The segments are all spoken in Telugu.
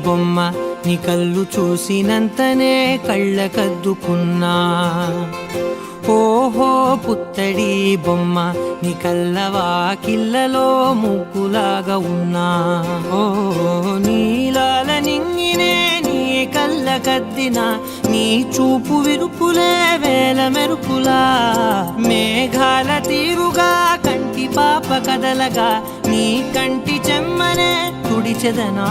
బొమ్మ నీ కళ్ళు చూసినంతనే కళ్ళకద్దుకున్నా. ఓహో పుత్తడి బొమ్మ నీ కళ్ళవాకిళ్ళలో ముగ్గులాగా ఉన్నా. ఓ నీలాల నింగినే నీ కళ్ళకద్దిన నీ చూపు విరుపులే వేల మెరుపులా. మేఘాల తీరుగా కంటి పాప కదలగా నీ కంటి చెమ్మనే తుడిచెదనా.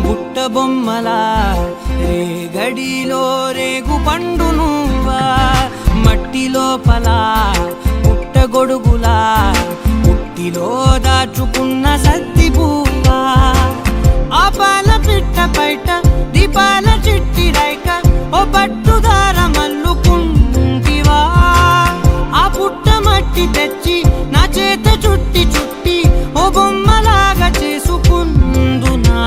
బుట్ట బొమ్మలా రేగడిలో రేగు పండు నువ్వా. మట్టి లోపల పుట్ట గొడుగులా పుట్టిలో దాచుకున్న సత్తి పువ్వా. ఆపాల పిట్ట బయట దీపాల చిట్టి రైక ఓ పట్టుదార మల్లుకుంటివా. ఆ పుట్ట మట్టి తెచ్చి నా చేత చుట్టి చుట్టి ఓ బొమ్మలాగా చేసుకుందునా.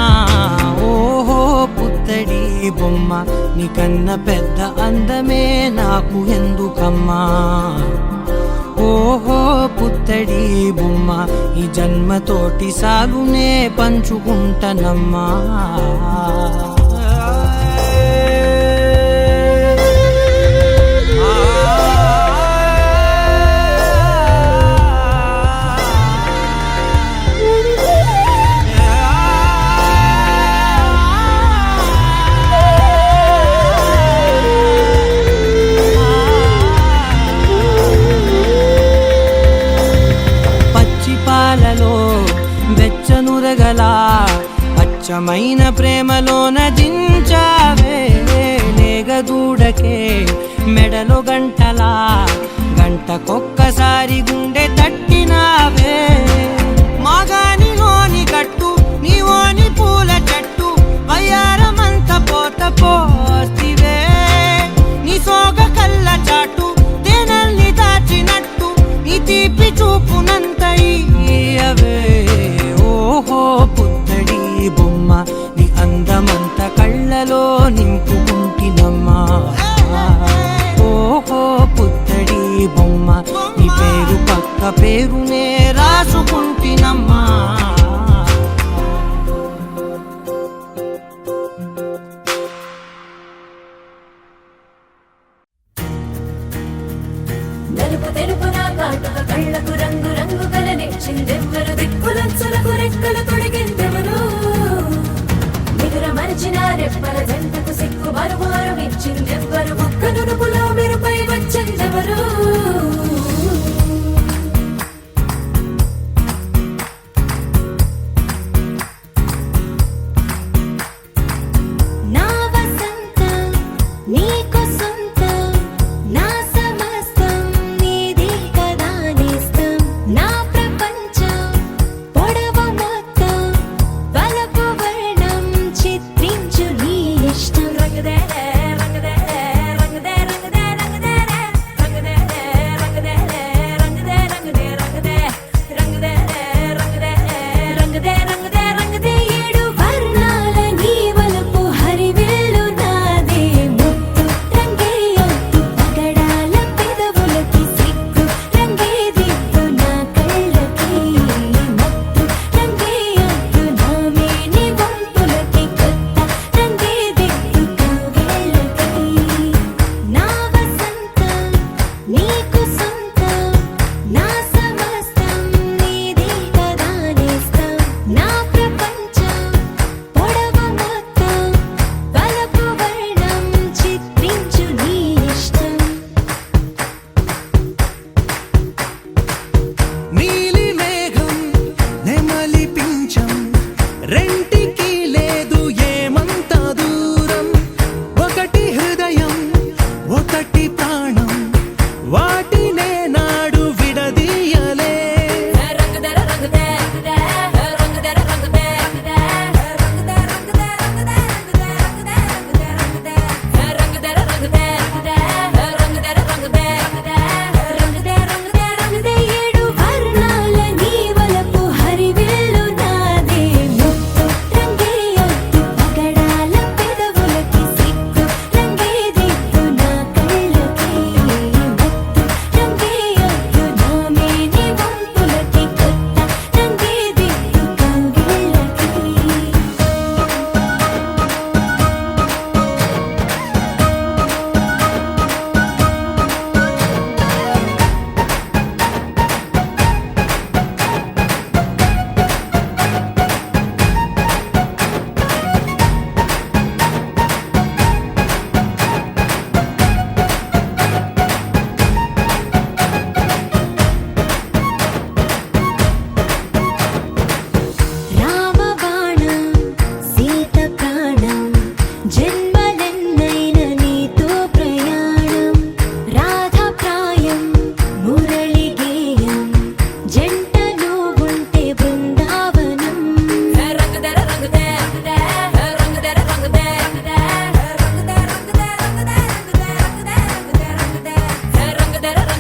ఓహో పుత్తడి బొమ్మ నీకన్న పెద్ద అందమే నాకు ఎందుకమ్మా. ఓహో పుత్తడి బొమ్మ ఈ జన్మతోటి సాగునే పంచుకుంటనమ్మా. పాలలో వెచ్చనురగలా అచ్చమైన ప్రేమలోన దించావే. లేగదూడకే మెడలో గంటలా గంటకొక్కసారి గుండె తట్టినావే. మాగానిలోని గట్టు నీవోని పూల చెట్టు వయ్యారమంత పోత పోతివే. నీ సోగ కళ్ళ చాటు తేనల్ని దాచినట్టు నీ తీపి చూపునంత ఇయ్యవే. ఓహో పుత్తడి బొమ్మ నీ అందమంత కళ్ళలో నింపుకుంటినమ్మా. ఓహో పుత్తడి బొమ్మ నీ పేరు పక్క పేరునే రాసుకుంటినమ్మా. కళ్ళకు రంగు రంగు కలనిచ్చిందెవ్వరు దిక్కులంచులకు రెక్కలు తొడిగిందెవరు. నిదుర మరిచిన రెప్పల జంటకు సిక్కు మరుమారు ఇచ్చిందెవ్వరు. ఒక్క నునుపులో మెరుపై వచ్చిందెవరు. రంగదే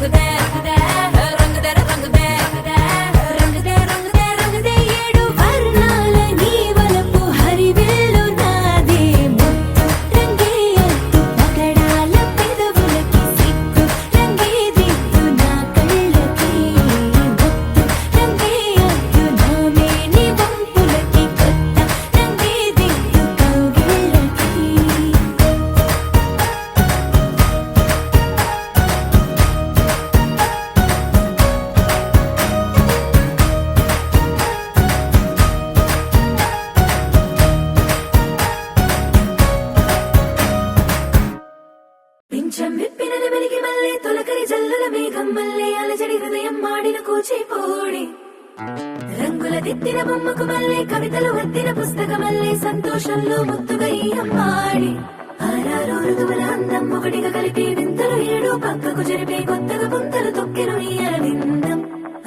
రంగుదే రంగుదే రంగుదే రంగుదే రంగుదే రంగుదే రంగుదే ఏడు వర్ణాల నీ వలపు హరివేలు నాదే ముత్తు రంగే అద్దు పగడాల పెదవులకి సిగ్గు రంగే దిద్దు నా కళ్ళకి ముత్తు రంగే అద్దు నా మేని వంపులకి కొత్త రంగే దిద్దు కౌగిళ్ళకి పింఛం విప్పిన నెమలికి మల్లె తొలకరి జల్లుల మేఘం మల్లె అలజడి హృదయం మాడిన కూచిపూడి రంగుల దిద్దిన బొమ్మకు మల్లె కవితలు వద్దిన పుస్తకమల్లె సంతోషంలో ముద్దుగా ఈ అమ్మాడి ఆరారు ఋతువుల అందం ఒకటిగా కలిపి వింతలు ఏడు పక్కకు జరిపే కొత్తగా పుంతలు తొక్కెను ఈ అరవిందం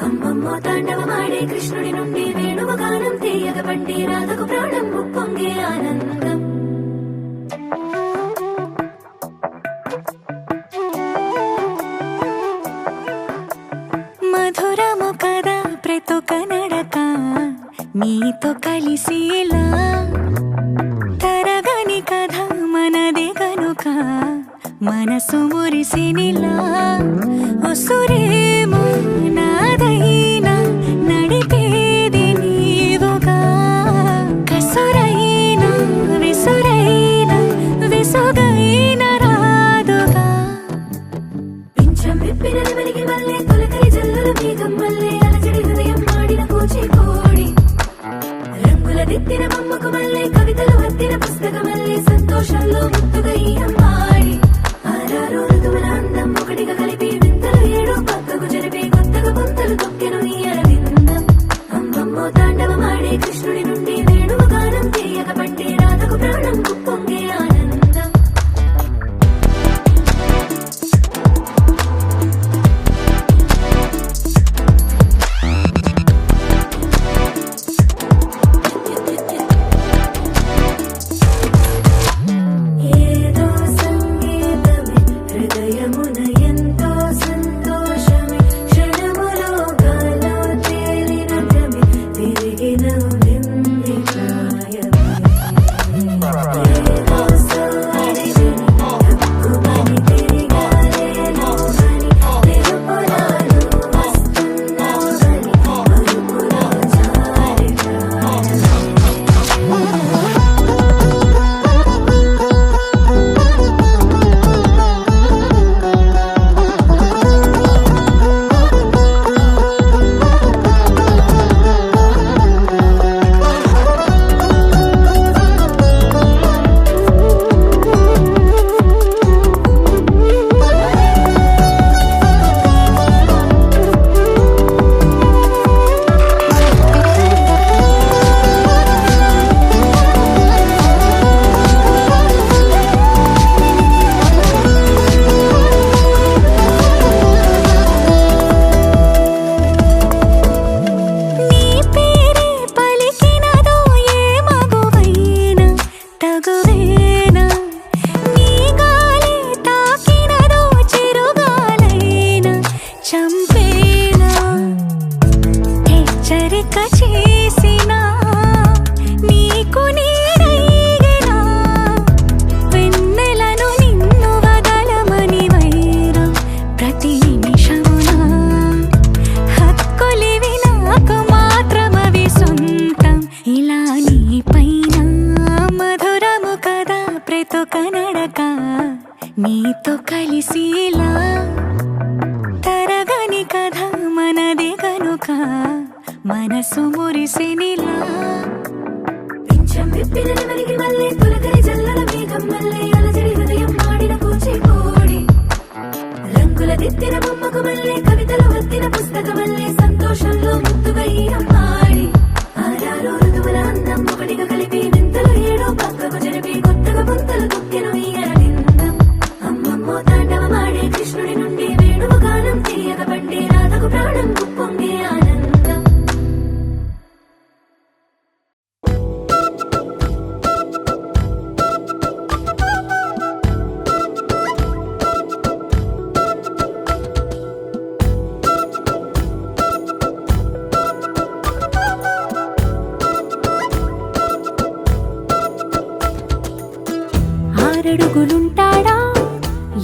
అమ్మమ్మో తాండవమాడే కృష్ణుడి నుండి వేణువ గానం తీయగ పండి రాధకు ప్రాణం ఉప్పొంగే ఆనందం మధురము కదా ప్రతొక నడక నీతో కలిసేలా తరగని కథ మనదే కనుక మనసు మురిసినిలా ఉసురేమో నాదైనా నడిపేది నీవుగా కసురైనా విసురైనా విసుగైన రాదుగా పింఛం విప్పిన నెమలికి మల్లె తొలకరి జల్లుల మేఘం మల్లె అలజడి హృదయం మాడిన కూచిపూడి రంగుల దిద్దిన బొమ్మకు మల్లె కవితలు వద్దిన పుస్తకమల్లె సంతోషంలో ముద్దుగా ఈ అమ్మాడి ఆరారు ఋతువుల అందం ఒకటిగా కలిపి వింతలు ఏడు పక్కకు జరిపే కొత్తగా పుంతలు తొక్కెను ఈ అరవిందం అమ్మమ్మో తాండవమాడే కృష్ణుడి నుండి వేణువ గానం తీయగ పండి రాధకు ప్రాణం ఉప్పొంగే ఆనందం ఏదో సంగీతమే హృదయమున ఎంతో సంతోషమే క్షణములో గాలో తేలిన భ్రమే తిరిగిన వింది ప్రాయమే ఏదో సోడి విని తక్కువని తిరిగాలేను అని తెలుపురాను వస్తున్నావని మరుపులో జారి ప్రాణమే నీ పేరే పలికినదో ఏ మగువైనా తగువేనా నీ గాలి తాకినదో చిరుగాలైనా చంపేనా హెచ్చరిక చేసినా నీకు నీడైనా వెన్నెలను నిన్ను వదలమని వైరా ప్రతి నిమిషమునా హక్కులివి నాకు మాత్రమవి సొంతం ఇలా నీ పైన మధురము కదా ప్రతొక నడక నీతో కలిసేలా తరగని కథ మనదే కనుక మనసు మురిసినిలా పింఛం విప్పిన నెమలికి మల్లె తొలకరి జల్లుల మేఘం మల్లె అలజడి హృదయం మాడిన కూచిపూడి రంగుల దిద్దిన బొమ్మకు మల్లె కవితలు వద్దిన పుస్తకమల్లె సంతోషంలో ముద్దుగా ఈ అమ్మాడి ఆరారు ఋతువుల అందం ఒకటిగా కలిపి వింతలు ఏడు పక్కకు జరిపి కొత్తగా పుంతలు తొక్కెను ఈ అరవిందం అమ్మమ్మో తాండవమాడే కృష్ణుడి నుండి వేణువ గానం తీయగ పండి రాధకు ప్రాణం ఉప్పొంగే ఆనందం ఆరడుగులుంటాడా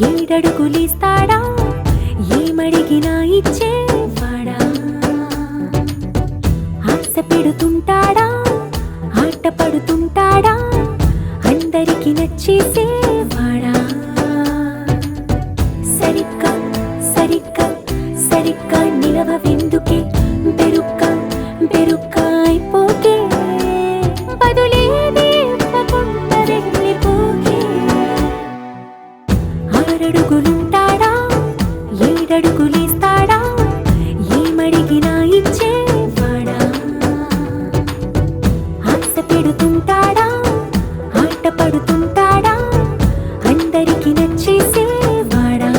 ఏడడుగులిస్తాడా ఏమడిగినా ఇచ్చేవాడా ఆశ పెడుతుంటాడా ఆట పడుతుంటాడా అందరికి నచ్చేసేవాడా సరిగ్గా సరిగ్గా సరిగ్గా నిలవవెందుకే బెరుక్క బెరుక్క అయిపోకే బదులేది ఇవ్వకుండా వెళ్ళిపోకే ఆరడుగులుంటాడా ఏడడుగులిస్తాడా ఏమడిగినా ఇచ్చేవాడా ఆశ పెడుతుంటాడా ఆట పడుతుంటాడా అందరికి నచ్చేసేవాడా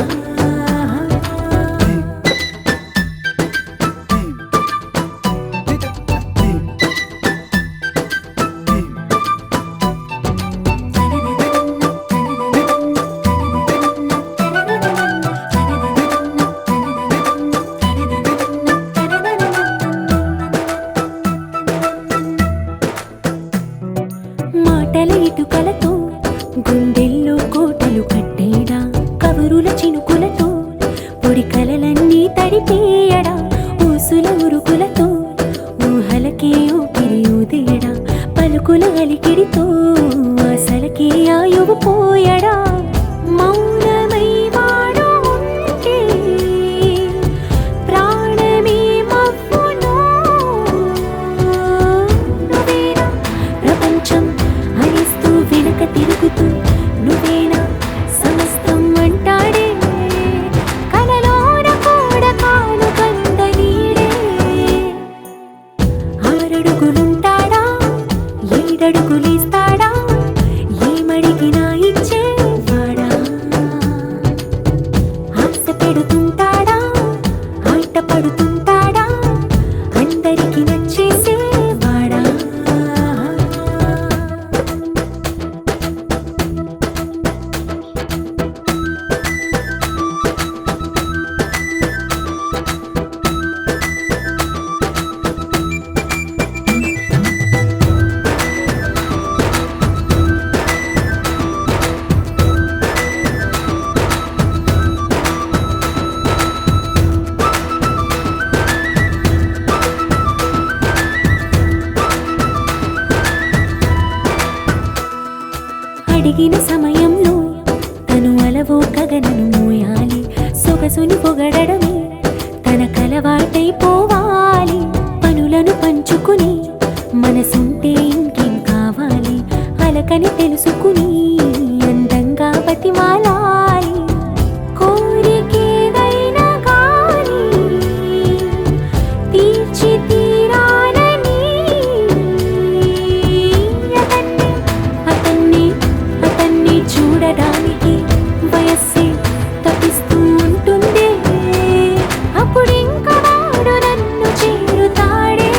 మాటల ఇటుకలతో గుండెల్లో కోటలు కట్టేడా కబురుల చినుకులతో పొడి కలలన్నీ తడిపేయడా ఊసుల ఉరుకులతో ఊహలకే ఊపిరి ఊదేయడా పలుకుల అలికిడితో అసలకే ఆయువు పోయడా మౌనమై వాడు ఉంటే ప్రాణమే మవ్వును నువ్వేనా ప్రపంచం అనిస్తూ వెనక తిరుగుతూ నువ్వేనా సమస్తం అంటాడే కలలోన కూడా కాను కంద నీడే ఆరడుగులుంటాడా ఏడడుగులిస్తాడా ఏమడిగినా ఇచ్చేవాడా ఆశ పెడుతుంటాడా ఆట పడుతుంటాడా అందరికి నచ్చేసేవాడా అడిగిన సమయంలో తను అలవో గగనను మోయాలి సొగసుని పొగడమే తన కలవాటైపోవాలి పనులను పంచుకుని మనసుంటే ఇంకేం కావాలి అలకని తెలుసుకుని అందంగా బతిమాలాలి కోరికేదైనా గాని తీర్చి తీరాలని అతన్ని అతన్ని చూడడానికి వయస్సే తప్పిస్తూ ఉంటుంది అప్పుడింకా వాడు నన్ను చేరుతాడే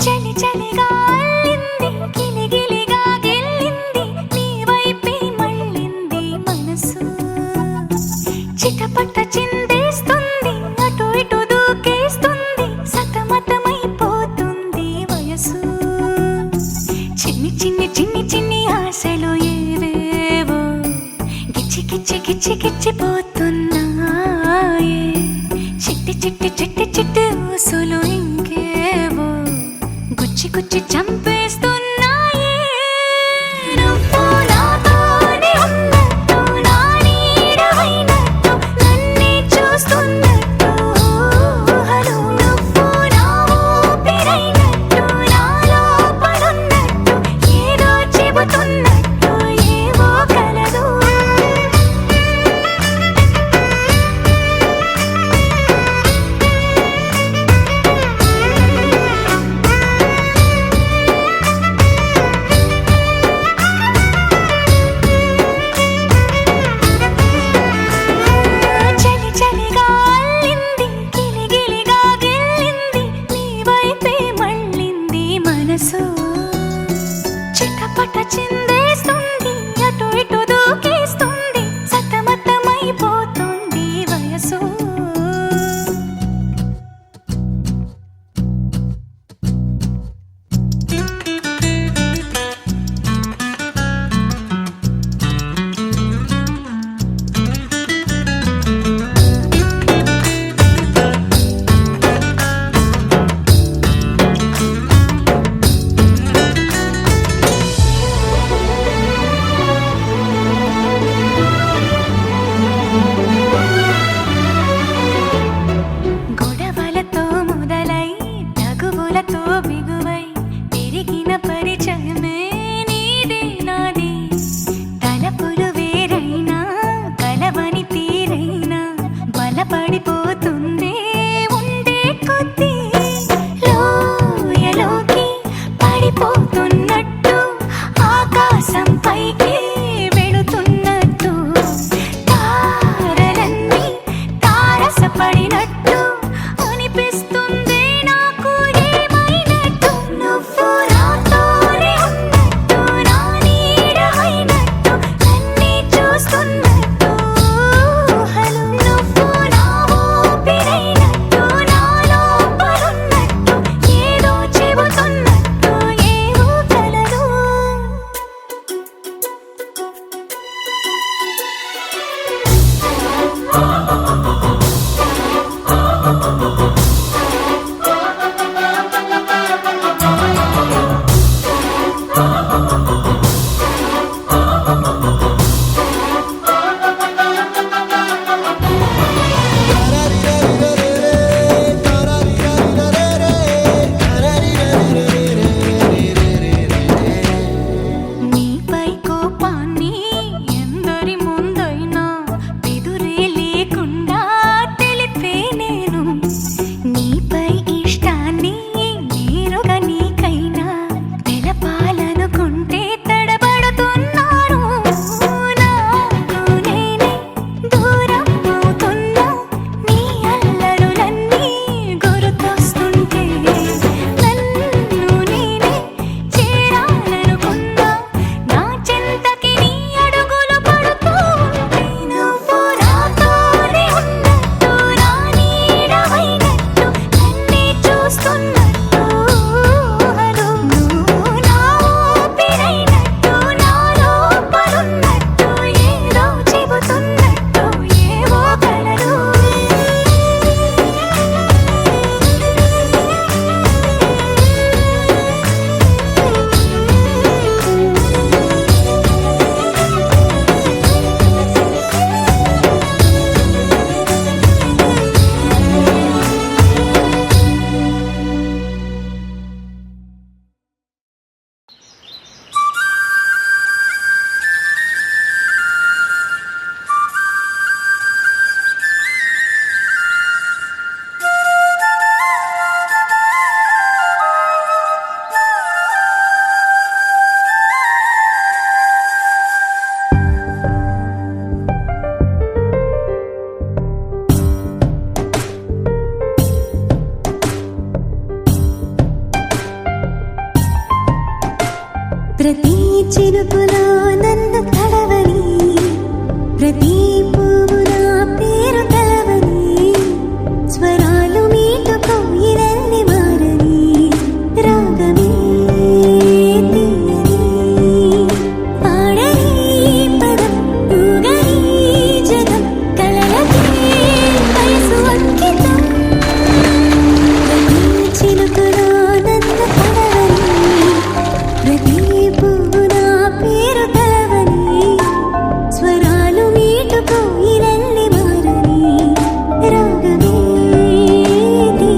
చలి చలిగా అల్లింది గిలిగిలిగా గెల్లింది నీ వైపే మళ్ళింది మనసు చిటపట చిందేస్తుంది అటు ఇటు దూకేస్తుంది సతమతమైపోతుంది వయసు చిన్ని చిన్ని చిన్ని చిన్ని ఆశలు ఏవేవో గిచ్చి గిచ్చి గిచ్చి గిచ్చిపోతున్నాయే చిట్టి చిట్టి చిట్టి చిట్టి ఊసులు ఇంకేవో గుచ్చి గుచ్చి చంపేస్తున్నాయే నువ్వు నాతోనే ఉన్నట్టు నా నీడవైనట్టు నన్నే చూస్తున్నట్టు ఊహలు నువ్వు నా ఊపిరైనట్టు నా లోపలున్నట్టు ఏదో చెబుతున్నా ప్రతి చినుకులో నన్ను తడవని, ప్రతి పువ్వు నా పేరు కలవని, స్వరాలు మీటుకో ఇవన్నీ మారని, రాగమే తీయని, పాడని పదం ఊగని జగం, కలలకే వయసు అంకితం. ప్రతి చినుకులో నన్ను తడవని, ప్రతి పువ్వు నా పేరు కలవని, స్వరాలు మీటుకో ఇవన్నీ మారని, రాగమే తీయని.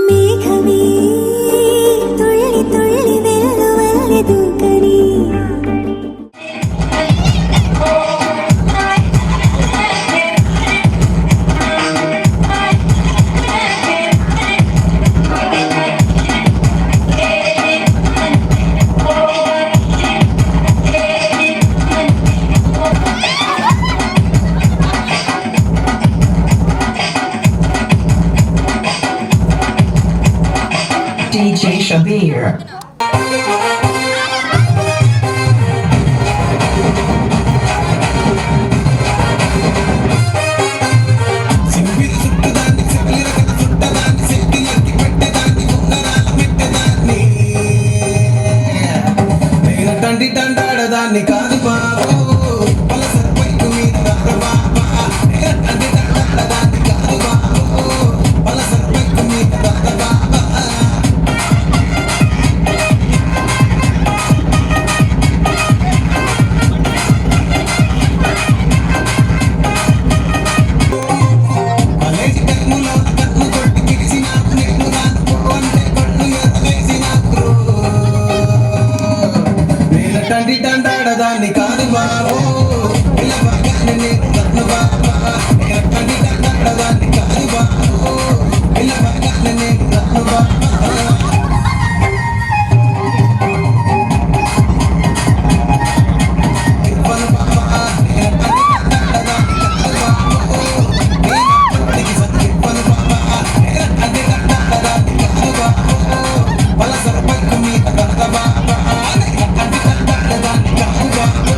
మేఘమే తుళ్ళి తుళ్ళి వెల్లువల్లె దూకని, DJ Shabir. తండ్రి తండాడదాన్ని కాదు బాబు పలసర బైకు మీద రారు బాబా. తండ్రి తండాడదాన్ని కాదు బాబు పలసర బైకు మీద రారు బాబా. కాలేజీ టైములో కన్ను కొట్టి పిలిచినాకు నేను రాను పో అంటే కళ్ళు ఎరవేసినాకు. తండ్రి తండాడదాన్ని కాదు బాబు పిల్లబాగానే నేను రత్న బాబా. తండ్రి తండాడదాన్ని కాదు బాబు పిల్లబాగానే నేను రత్న బాబా. ఇవ్వను బాబా తండ్రి తండాడదాన్ని కాదు బాబు నేను సత్తివ్వను బాబా. తండ్రి తండాడదాన్ని కాదు బాబు పలసర బైకు మీద రత్న బాబా. తండ్రి తండాడదాన్ని కాదు బాబు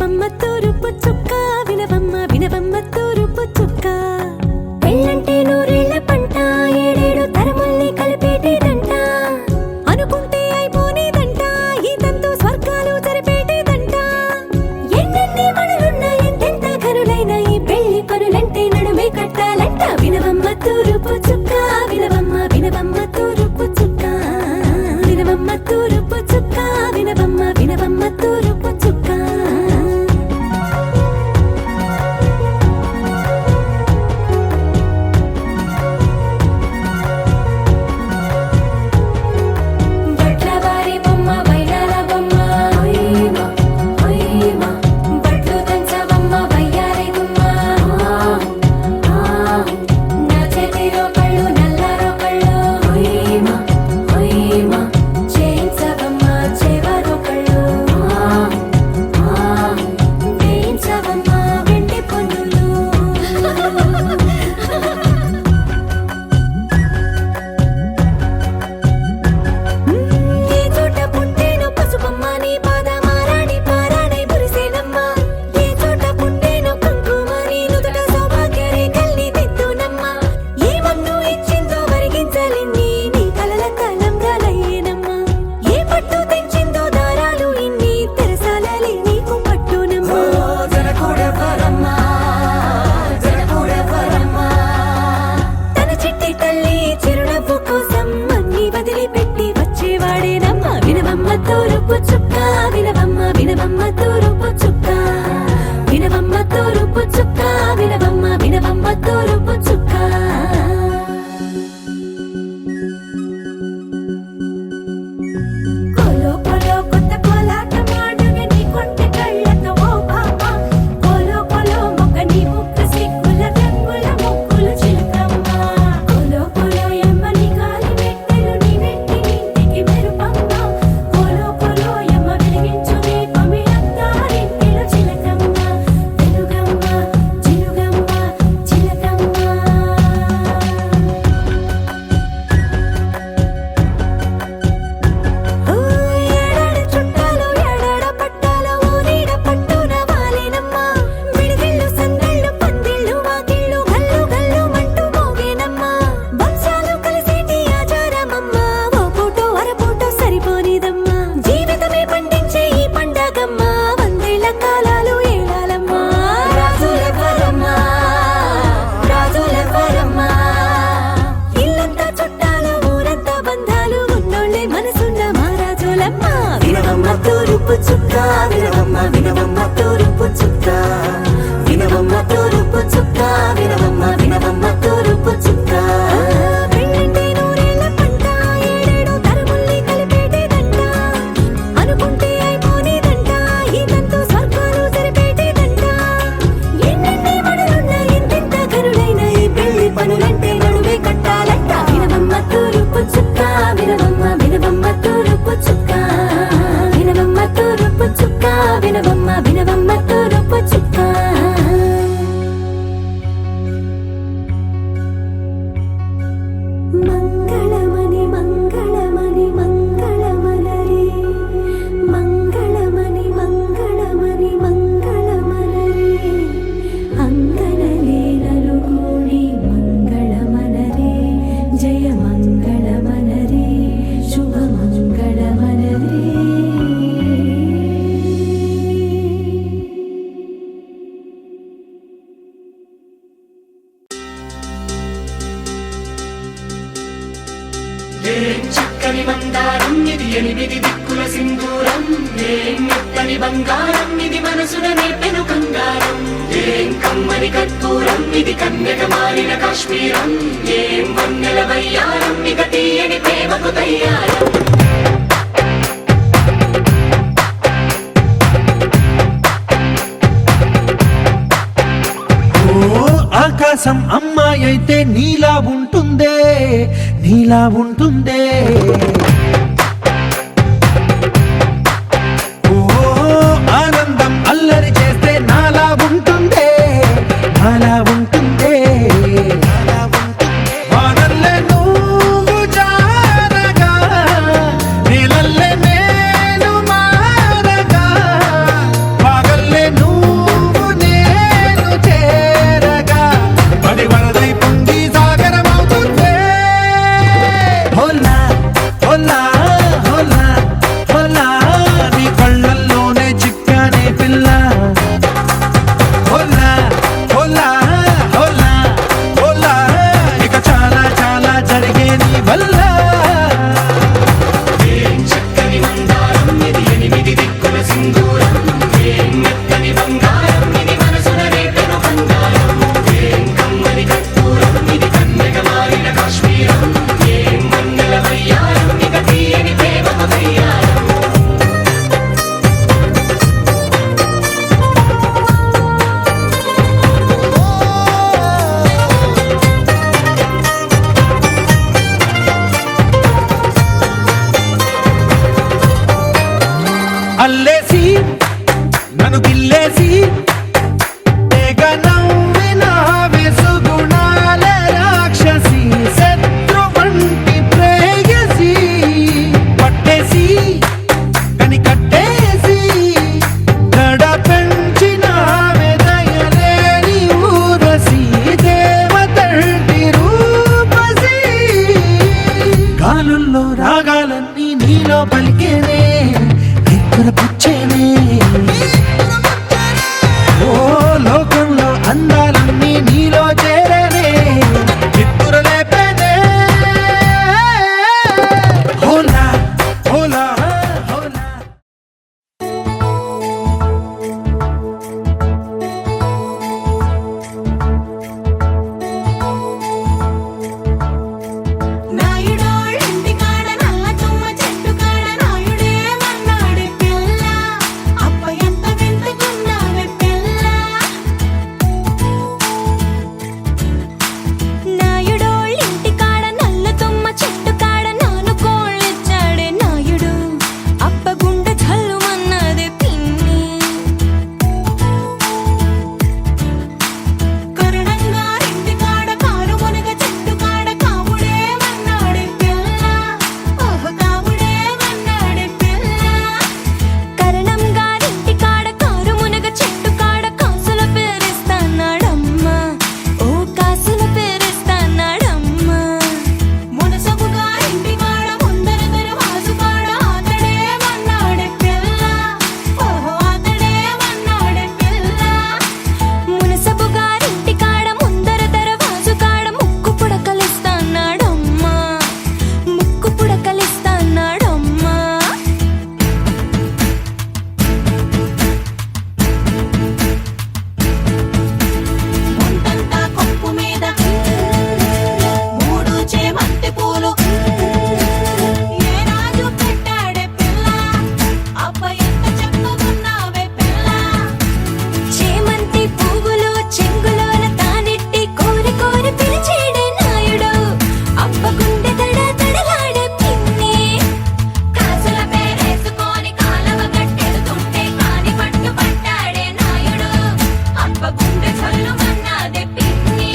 వినవమ్మ తూరుపు చుక్క వినవమ్మ వినవమ్మ తూరుపు చుక్క పెళ్ళంటే నూరేళ్ల పంట ఏడేడు తరముల్ని కలిపేటేదంట అనుకుంటే అయిపోనేదంట ఈ తంతు స్వర్గాలు జరిపేటేదంట ఎన్నెన్ని మనులున్న ఎంతెంత ఘనులైన ఈ పెళ్లి పనులంటే నడుమే కట్టాలంట వినవమ్మ తూరుపు చుక్క వినవమ్మ వినవమ్మ తూరుపు చుక్క వినవమ్మ తూరుపు చుక్క వినవమ్మ వినవమ్మ తూరుపు చుక్క చక్కని మందారం ఇది ఎనిమిది దిక్కుల సింధూరం ఏం మెత్తని బంగారం ఇది మనసున నేర్పెను కంగారం ఏం కమ్మని కర్పూరం ఇది కన్యక మారిన కాశ్మీరం ఏం వన్నెల వయ్యారం ఇక తీయని ప్రేమకు తయ్యారం ఆకాశం అమ్మాయి అయితే నీలా ఉంటుందే నీలా ఉంటుందే ఓ ఆనందం అల్లరి చేస్తే నాలా ఉంటుందే నాలా ఉంటుందే వానల్లే నువ్వు జారగా నీలల్లే నేను మారగా పగల్లే గాలుల్లో రాగాలన్నీ నీలో పలికేనే నిద్ర పుచ్చేనే ఓ లోకంలో అందాలన్నీ నీలో చేరేనే నిద్ర లేపేనే హోలా హోలా హోలా నాయుడోళ్ళింటి కాడ నల్ల తుమ్మ చెట్టు కాడ నాయుడే మన్నాడే పిల్ల అప్ప ఎంత వింతకున్నావే పిల్ల నాయుడోళ్ళింటి కాడ నల్ల తుమ్మ చెట్టు కాడ నాను కోళ్ళిచ్చాడే నాయుడు అప్ప గుండె చల్లుమన్నదే పిన్ని కరుణంగా ఇంటి కాడ కారు మునగ చెట్టు కాడ కాముడే మన్నాడే పిల్ల ఓహ కాముడే మన్నాడే పిల్ల కరణంగా ఇంటి కాడ కారు మునగ చెట్టు కాడ కాసుల పేరిస్తాన్నాడమ్మా ఓ కాసుల పేరిస్తాన్నాడమ్మా మునసబుగా ఇంటి కాడ ముందర దరవాజు కాడ అతడే మన్నాడే పిల్ల ఓహో అతడే మన్నాడే పిల్ల మునసబుగా ఇంటి కాడ ముందర దరవాజు కాడ ముక్కు పుడకలిస్తాన్నాడమ్మా ముక్కు పుడకలిస్తాన్నాడమ్మా ముందంతా కొప్పు మీద మూడు చేమంతి పూలు ఏ రాజు పెట్టాడే పిల్ల అబ్బ ఎంత చక్కగున్నావే పిల్ల చేమంతి పువ్వులు చెంగులోన తానెట్టి కోరి కోరి పిలిచేడే నాయుడు అబ్బ గుండె దడ దడలాడే పిన్ని కాసుల పేరేసుకొని కాలవ గట్టెడుతుంటే కాని పట్టు పట్టాడే నాయుడు అబ్బ గుండె చల్లుమన్నాదే పిన్ని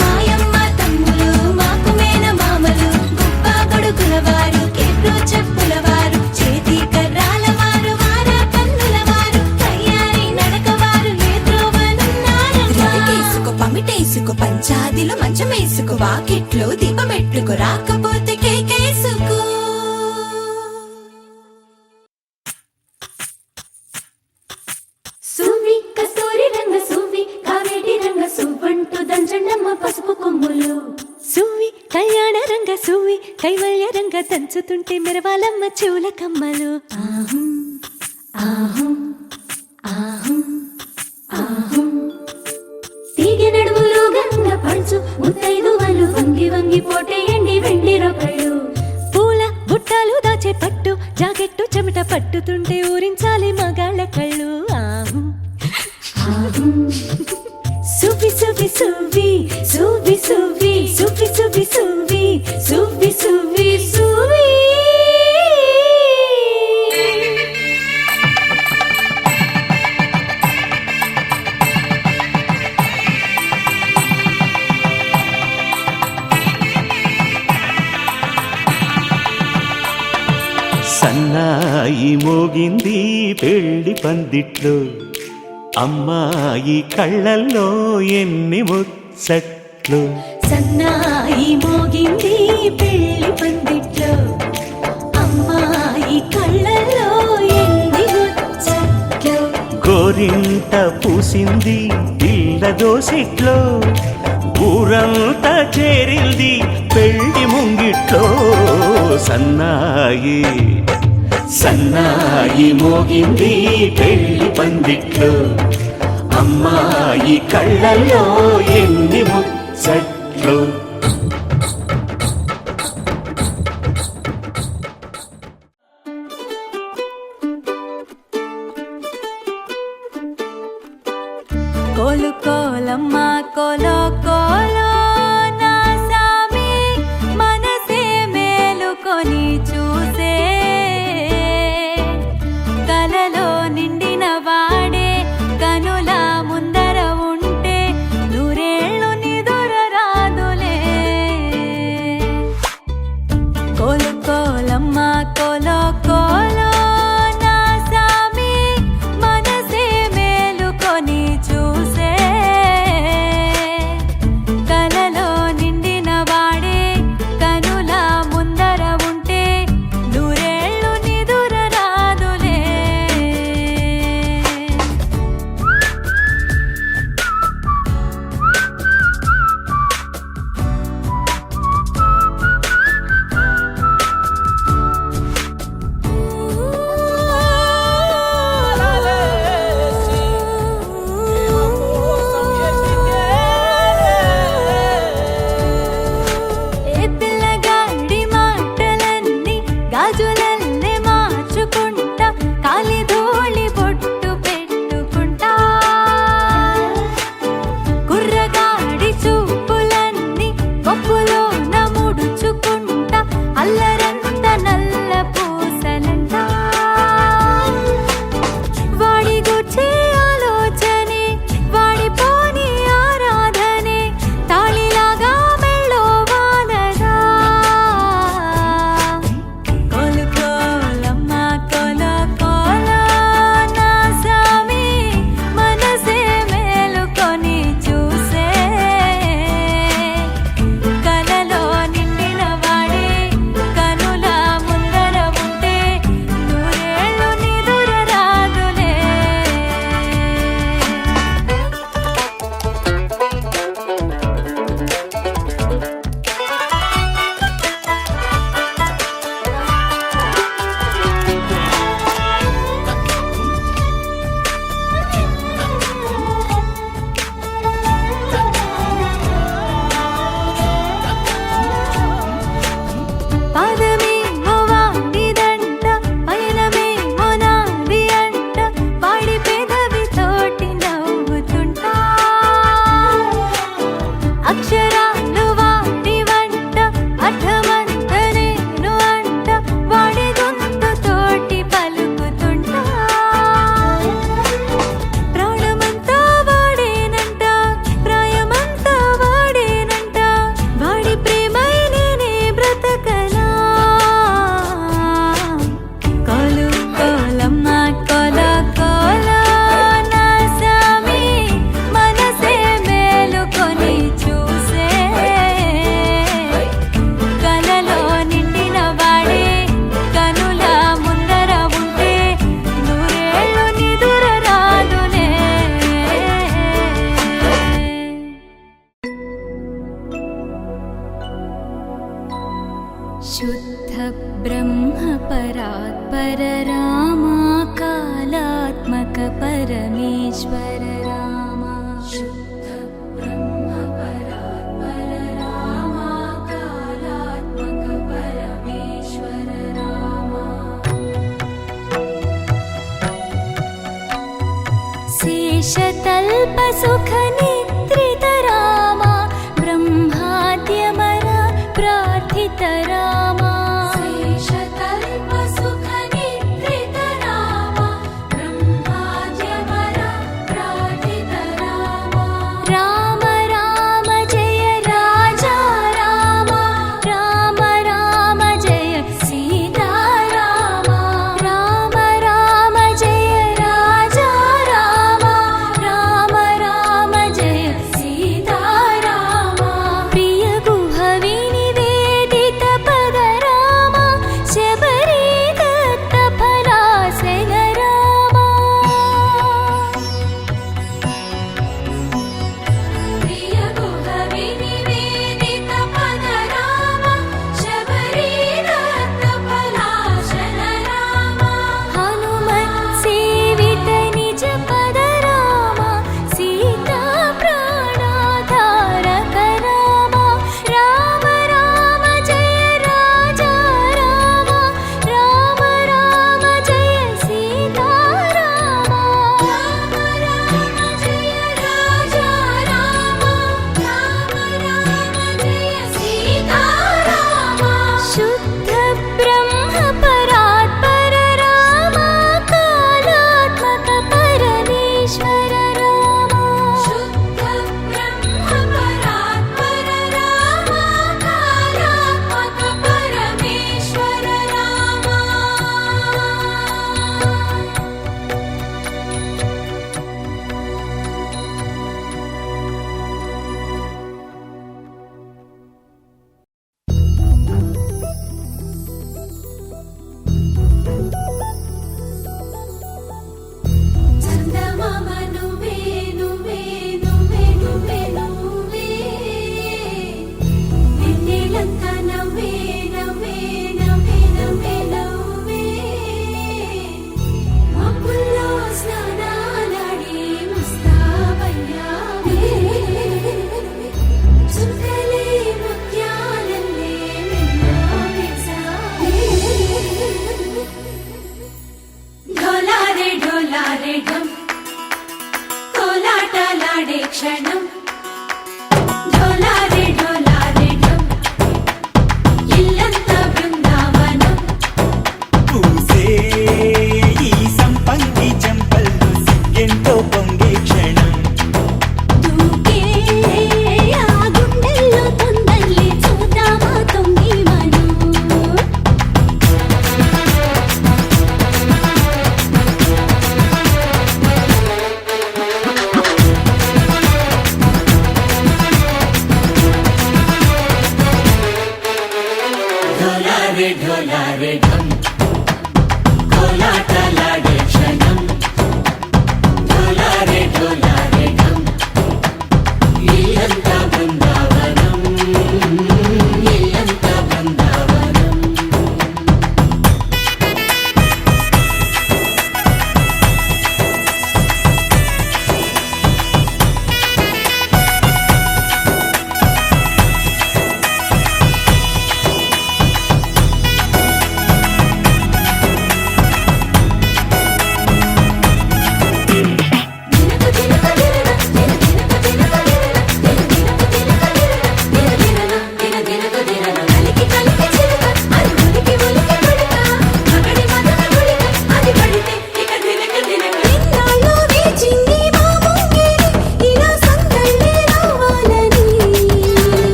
మాయమ్మ తమ్ములు మాకు మేన మామలు గుబ్బ గొడుగుల వారు కిర్రు చెప్పుల వారు చేతి కర్రాల వారు వార కన్నుల వారు తయారీ నడక వారు ఏ త్రోవనున్నారమ్మా పమిటేసుకో పంచాదిలో మంచమేసుకో వాకిట్లో దీపమెట్టుకు రాకపోతే కేకేసుకో సువ్వి కస్తూరి రంగ సువ్వి కావేటి రంగ సువ్వంటూ దంచండమ్మ పసుపు కొమ్ములు సువ్వి కళ్యాణ రంగ సువ్వి కైవల్య రంగ దంచుతుంటే మెరవాలమ్మ చెవుల కమ్మలు ఆహుం ఆహుం ఆహుం ఆహుం తీగె నడుములు గంగ పంచు ముత్తైదువలు వంగి వంగి పోటేయండి వెండి రొకళ్ళు పూల బుట్టాలు దాచే పట్టు జాకెట్టు చెమట పట్టుతుంటే ఊరించాలి మగాళ్ళ కళ్ళు ఆహుం ఆహుం సువ్వి సువ్వి సువ్వి సువ్వి సువ్వి సువ్వి సువ్వి సువ్వి సువ్వి సువ్వి సువ్వి సన్నాయి మోగింది పెళ్లి పందిట్లో అమ్మాయి కళ్ళల్లో ఎన్ని ముచ్చట్లు సన్నాయి మోగింది పెళ్లి పందిట్లో అమ్మాయి కళ్ళల్లో ఎన్ని ముచ్చట్లు గోరింట పూసింది పిల్ల దోసిట్లో ఊరంతా చేరింది పెళ్లి ముంగిట్లో సన్నాయి సన్నాయి మోగింది పెళ్లి పందిట్లో అమ్మాయి కళ్ళల్లో ఎన్ని ముచ్చట్లు కోలు కోలమ్మ కోలో కోలో నా సామి మనసే మేలుకొని చూసే కలలో నిండిన వాడే కనుల ముందర ఉంటే నూరేళ్ళు నిదుర రాదులే शुद्ध ब्रह्म परात्पर रामा कालात्मक परमेश्वर रामा शुद्ध ब्रह्म परात्पर रामा कालात्मक परमेश्वर रामा शेषतल्प सुख निद्रित रामा ब्रह्माद्यमर प्रार्थित रामा शेषतल्प सुख निद्रित रामा ब्रह्माद्यमर प्रार्थित रामा राम राम जय राजा रामा राम राम जय सीता रामा राम राम जय राजा रामा राम राम जय सीता रामा प्रिय गुहवि निवेदित पद रामा शबरी दत्त फलासन रामा प्रिय गुहवि निवेदित पद रामा शबरी दत्त फलासन रामा हनुमत् सेवित निज पद रामा सीता प्राणाधारक रामा राम राम जय राजा रामा राम राम जय सीता रामा राम राम जय राजा रामा राम राम जय सीता रामा शुद्ध ब्रह्म परात्पर रामा कालात्मक परमेश्वर रामा शुद्ध ब्रह्म परात्पर रामा कालात्मक परमेश्वर रामा చందమామ నువ్వే నువ్వే నువ్వే నువ్వే నువ్వే వెన్నెలంతా నవ్వే నవ్వే నవ్వే నవ్వే నవ్వే మబ్బుల్లో స్నానాలాడి ముస్తాబయ్యావే చుక్కలే ముత్యాలల్లే వెన్నో వేసావే ढोलारे ढम कोलाटलाडे क्षणं ढोलारे ढम इल्लंत बृंदावनं పూసే ఈ సంపంగి చెంపల్లో సిగ్గెంతో పొంగే క్షణం దూకే ఆ గుండెల్లో తొందల్లి చూద్దామా తొంగి మను ढोलारे ढम कोलाटलाडे क्षणं ढोलारे ढम इल्लंता